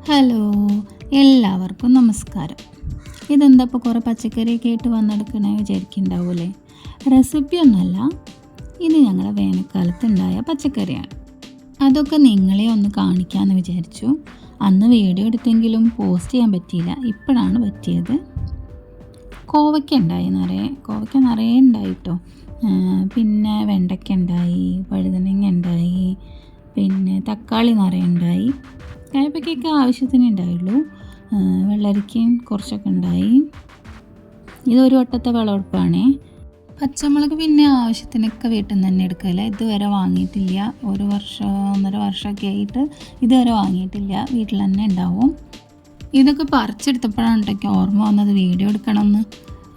Hello, എല്ലാവർക്കും നമസ്കാരം. ഇതെന്താ ഇപ്പോൾ കുറേ പച്ചക്കറിയൊക്കെ ആയിട്ട് വന്നെടുക്കണേ വിചാരിക്കുന്നുണ്ടാവൂലേ? റെസിപ്പിയൊന്നുമല്ല, ഇത് ഞങ്ങളുടെ വേനൽക്കാലത്തുണ്ടായ പച്ചക്കറിയാണ്. അതൊക്കെ നിങ്ങളെ ഒന്ന് കാണിക്കാമെന്ന് വിചാരിച്ചു. അന്ന് വീഡിയോ എടുത്തെങ്കിലും പോസ്റ്റ് ചെയ്യാൻ പറ്റിയില്ല, ഇപ്പോഴാണ് പറ്റിയത്. കോവയ്ക്ക നിറയെ ഉണ്ടായി കേട്ടോ. പിന്നെ വെണ്ടയ്ക്ക ഉണ്ടായി, വഴുതനങ്ങ ഉണ്ടായി, പിന്നെ തക്കാളി നിറയെ ഉണ്ടായി. കയ്പ്പയ്ക്കൊക്കെ ആവശ്യത്തിന് ഉണ്ടായുള്ളൂ. വെള്ളരിക്കയും കുറച്ചൊക്കെ ഉണ്ടായി. ഇതൊരു വട്ടത്തെ വിളവെടുപ്പാണേ. പച്ചമുളക് പിന്നെ ആവശ്യത്തിനൊക്കെ വീട്ടിൽ നിന്ന് തന്നെ എടുക്കില്ല. ഇതുവരെ വാങ്ങിയിട്ടില്ല. 1-1.5 വർഷമൊക്കെ ആയിട്ട് ഇതുവരെ വാങ്ങിയിട്ടില്ല. വീട്ടിൽ തന്നെ ഉണ്ടാവും. ഇതൊക്കെ പറിച്ചെടുത്തപ്പോഴാണ് എനിക്ക് ഓർമ്മ വന്നത് വീഡിയോ എടുക്കണമെന്ന്.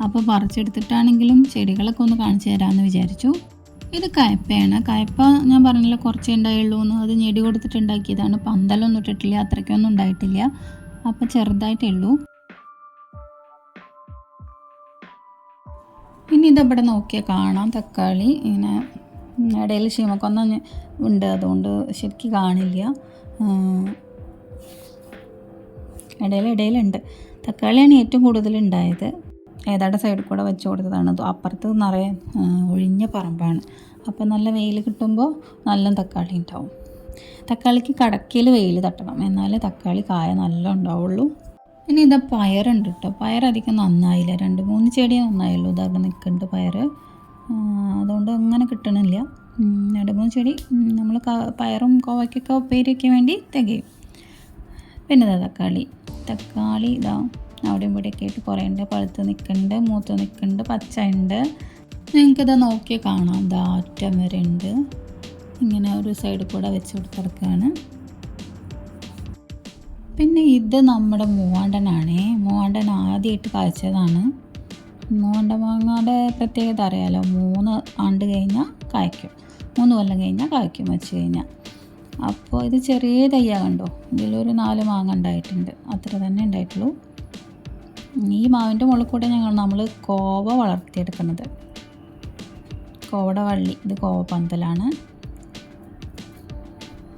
അപ്പോൾ പറിച്ചെടുത്തിട്ടാണെങ്കിലും ചെടികളൊക്കെ ഒന്ന് കാണിച്ചു തരാമെന്ന് വിചാരിച്ചു. ഇത് കയ്പ്പയാണ്. കയ്പ്പ ഞാൻ പറഞ്ഞില്ല കുറച്ചേ ഉണ്ടായുള്ളൂ എന്ന്. അത് ഞെടി കൊടുത്തിട്ട് ഉണ്ടാക്കിയതാണ്. പന്തലൊന്നും ഇട്ടിട്ടില്ല, അത്രയ്ക്കൊന്നും ഉണ്ടായിട്ടില്ല. അപ്പോൾ ചെറുതായിട്ടേ ഉള്ളൂ. ഇനി ഇതവിടെ നോക്കിയാൽ കാണാം തക്കാളി. ഇങ്ങനെ ഇടയിൽ ശീമക്കൊന്ന ഉണ്ട്, അതുകൊണ്ട് ശരിക്കും കാണില്ല. ഇടയിലുണ്ട്. തക്കാളിയാണ് ഏറ്റവും കൂടുതൽ ഉണ്ടായത്. ഏതാണ്ട് സൈഡിൽ കൂടെ വെച്ച് കൊടുത്തതാണ്. അപ്പുറത്ത് നിറയെ ഒഴിഞ്ഞ പറമ്പാണ്. അപ്പോൾ നല്ല വെയിൽ കിട്ടുമ്പോൾ നല്ല തക്കാളി ഉണ്ടാവും. തക്കാളിക്ക് കടക്കയിൽ വെയിൽ തട്ടണം, എന്നാലേ തക്കാളി കായ നല്ല ഉണ്ടാവുള്ളൂ. ഇനി ഇതാ പയറുണ്ട് കേട്ടോ. പയർ അധികം നന്നായില്ല, 2-3 ചെടി നന്നായുള്ളൂ. ഇതവിടെ നിൽക്കുന്നുണ്ട് പയർ. അതുകൊണ്ട് അങ്ങനെ കിട്ടണില്ല. 2-3 ചെടി നമ്മൾ പയറും കോവയ്ക്കൊക്കെ ഉപ്പേരിയൊക്കെ വേണ്ടി തികയും. പിന്നെ ഇതാ തക്കാളി ഇതാ അവിടെയും ഇവിടെയൊക്കെ ആയിട്ട് കുറേ ഉണ്ട്. പഴുത്ത് നിൽക്കുന്നുണ്ട്, മൂത്ത് നിൽക്കുന്നുണ്ട്, പച്ച ഉണ്ട്. നിങ്ങൾക്കിത് നോക്കിയാൽ കാണാം. ഇതാ അറ്റം വരെ ഉണ്ട്. ഇങ്ങനെ ഒരു സൈഡിൽ കൂടെ വെച്ച് കൊടുത്തെടുക്കുകയാണ്. പിന്നെ ഇത് നമ്മുടെ മൂവാണ്ടനാണേ. മൂവാണ്ടൻ ആദ്യമായിട്ട് കായ്ച്ചതാണ്. മൂവാണ്ടൻ മാങ്ങയുടെ പ്രത്യേകത അറിയാലോ, 3 ആണ്ട് കഴിഞ്ഞാൽ കായ്ക്കും, 3 കൊല്ലം കഴിഞ്ഞാൽ കായ്ക്കും വെച്ച് കഴിഞ്ഞാൽ. അപ്പോൾ ഇത് ചെറിയ തയ്യാ കണ്ടോ, ഇതിലൊരു 4 മാങ്ങ ഉണ്ടായിട്ടുണ്ട്, അത്ര തന്നെ ഉണ്ടായിട്ടുള്ളൂ. ഈ മാവിൻ്റെ മുകളിൽ കൂടെ നമ്മൾ കോവ വളർത്തിയെടുക്കുന്നത്. കോവയുടെ വള്ളി, ഇത് കോവപ്പന്തലാണ്.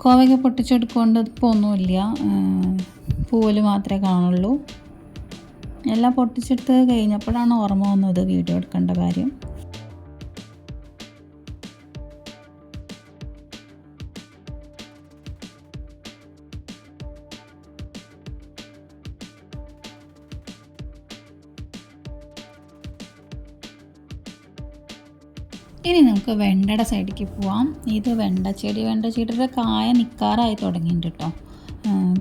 കോവയ്ക്ക് പൊട്ടിച്ചെടുക്കൊണ്ട് ഇപ്പോൾ ഒന്നുമില്ല, പൂവൽ മാത്രമേ കാണുള്ളൂ. എല്ലാം പൊട്ടിച്ചെടുത്ത് കഴിഞ്ഞപ്പോഴാണ് ഓർമ്മ വന്നത് വീഡിയോ എടുക്കേണ്ട കാര്യം. ഇനി നമുക്ക് വെണ്ടയുടെ സൈഡിലേക്ക് പോവാം. ഇത് വെണ്ടച്ചെടിയുടെ കായ നിൽക്കാറായി തുടങ്ങിയിട്ടുണ്ട് കേട്ടോ.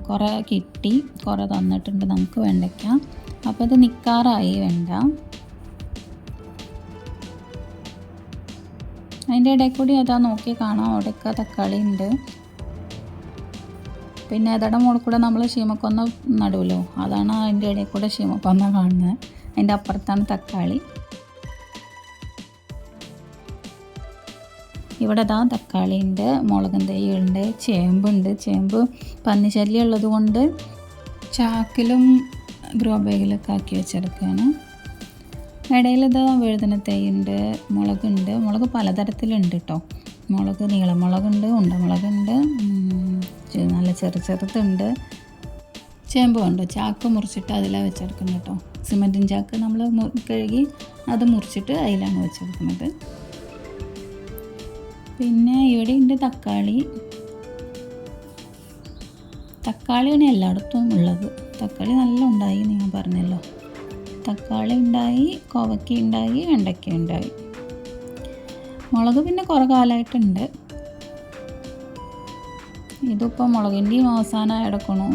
കുറേ കിട്ടി, കുറേ തന്നിട്ടുണ്ട് നമുക്ക് വെണ്ടയ്ക്ക. അപ്പോൾ ഇത് നിൽക്കാറായി വെണ്ട. അതിൻ്റെ ഇടയിൽ കൂടി അതാ നോക്കി കാണാം, അവിടെയൊക്കെ തക്കാളി ഉണ്ട്. പിന്നെ അതയുടെ മുകളിൽ കൂടെ നമ്മൾ ശീമക്കൊന്ന നടുവല്ലോ, അതാണ് അതിൻ്റെ ഇടയിൽ കൂടെ ശീമക്കൊന്ന കാണുന്നത്. അതിൻ്റെ അപ്പുറത്താണ് തക്കാളി. ഇവിടെ ഇതാ തക്കാളിയുണ്ട്, മുളകും തൈയുണ്ട്, ചേമ്പുണ്ട്. ചേമ്പ് പന്നിശല്യം ഉള്ളത് കൊണ്ട് ചാക്കിലും ഗ്രോ ബാഗിലൊക്കെ ആക്കി വെച്ചെടുക്കുകയാണ്. ഇടയിൽ ഇതാ വഴുതന തൈയുണ്ട്, മുളകുണ്ട്. മുളക് പലതരത്തിലുണ്ട് കേട്ടോ. മുളക് നീളമുളകുണ്ട്, ഉണ്ടമുളകുണ്ട്, നല്ല ചെറുതുണ്ട്. ചേമ്പ് കണ്ടോ, ചാക്ക് മുറിച്ചിട്ട് അതിലാണ് വെച്ചെടുക്കുന്നത് കേട്ടോ. സിമൻറ്റിൻ ചാക്ക് നമ്മൾ കഴുകി അത് മുറിച്ചിട്ട് അതിലാണ് വെച്ചെടുക്കുന്നത്. പിന്നെ ഇവിടെ ഉണ്ട് തക്കാളിയാണ് എല്ലായിടത്തും ഉള്ളത്. തക്കാളി നല്ല ഉണ്ടായി എന്ന് ഞാൻ പറഞ്ഞല്ലോ. തക്കാളി ഉണ്ടായി, കോവയ്ക്ക ഉണ്ടായി, വെണ്ടയ്ക്ക ഉണ്ടായി. മുളക് പിന്നെ കുറേ കാലമായിട്ടുണ്ട്. ഇതിപ്പോൾ മുളകിൻ്റെയും അവസാനം എടുക്കണം,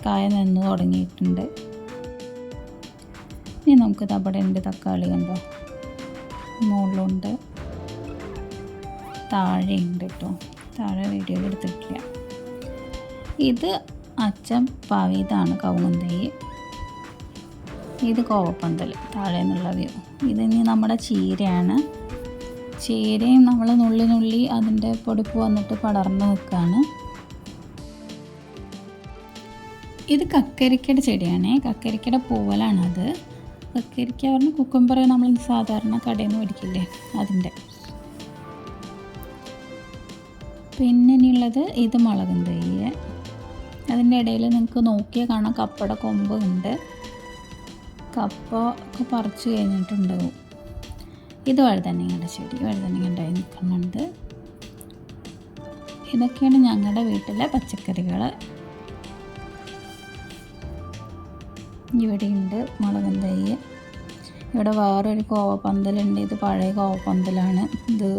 കായ നിന്ന് തുടങ്ങിയിട്ടുണ്ട്. ഇനി നമുക്ക് അവിടെ ഉണ്ട് തക്കാളി കണ്ടോ, മുകളിലുണ്ട്, താഴെ ഉണ്ട് കേട്ടോ. താഴെ വീഡിയോ എടുത്തിട്ടില്ല. ഇത് അച്ഛൻ പാവിയതാണ് കവുങ്ങൻ തൈ. ഇത് കോവപ്പന്തൽ താഴെ നിന്നുള്ള വ്യൂ. ഇതിനി നമ്മുടെ ചീരയാണ്. ചീരയും നമ്മൾ നുള്ളി അതിൻ്റെ പൊടിപ്പ് വന്നിട്ട് പടർന്ന് നിൽക്കുകയാണ്. ഇത് കക്കരിക്കയുടെ ചെടിയാണേ. കക്കരിക്കയുടെ പൂവലാണത്. കക്കരിക്ക പറഞ്ഞാൽ കുക്കുംബർ നമ്മൾ സാധാരണ കടയിൽ നിന്ന് മേടിക്കില്ലേ, അതിൻ്റെ. പിന്നെ ഇനിയുള്ളത് ഇത് മുളകും തൈ. അതിൻ്റെ ഇടയിൽ നിങ്ങൾക്ക് നോക്കിയാൽ കാണാം കപ്പയുടെ കൊമ്പ് ഉണ്ട്. കപ്പ ഒക്കെ പറിച്ച് കഴിഞ്ഞിട്ടുണ്ടാവും. ഇത് വഴുതനങ്ങയുടെ ചെടി, വഴുതനങ്ങ ഉണ്ടായി നിൽക്കുന്നുണ്ട്. ഇതൊക്കെയാണ് ഞങ്ങളുടെ വീട്ടിലെ പച്ചക്കറികൾ. ഇവിടെയുണ്ട് മുളകും തൈ. ഇവിടെ വേറൊരു കോവപ്പന്തലുണ്ട്. ഇത് പഴയ കോവപ്പന്തലാണ്. ഇത്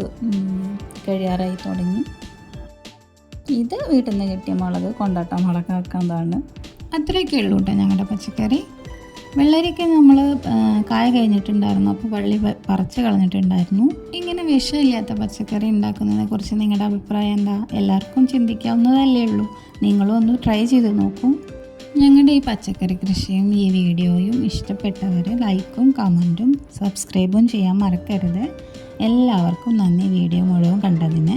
കഴിയാറായി തുടങ്ങി. ഇത് വീട്ടിൽ നിന്ന് കിട്ടിയ മുളക്, കൊണ്ടാട്ട മുളക് ആക്കുന്നതാണ്. അത്രയൊക്കെ ഉള്ളൂ കേട്ടോ ഞങ്ങളുടെ പച്ചക്കറി. വെള്ളരിക്ക നമ്മൾ കായ കഴിഞ്ഞിട്ടുണ്ടായിരുന്നു, അപ്പോൾ വള്ളി പറിച്ച് കളഞ്ഞിട്ടുണ്ടായിരുന്നു. ഇങ്ങനെ വിഷമില്ലാത്ത പച്ചക്കറി ഉണ്ടാക്കുന്നതിനെ കുറിച്ച് നിങ്ങളുടെ അഭിപ്രായം എന്താ? എല്ലാവർക്കും ചിന്തിക്കാവുന്നതല്ലേ ഉള്ളൂ. നിങ്ങളും ഒന്ന് ട്രൈ ചെയ്ത് നോക്കൂ. ഞങ്ങളുടെ ഈ പച്ചക്കറി കൃഷിയും ഈ വീഡിയോയും ഇഷ്ടപ്പെട്ടവർ ലൈക്കും കമൻറ്റും സബ്സ്ക്രൈബും ചെയ്യാൻ മറക്കരുത്. എല്ലാവർക്കും നന്ദി വീഡിയോ മുഴുവൻ കണ്ടതിന്.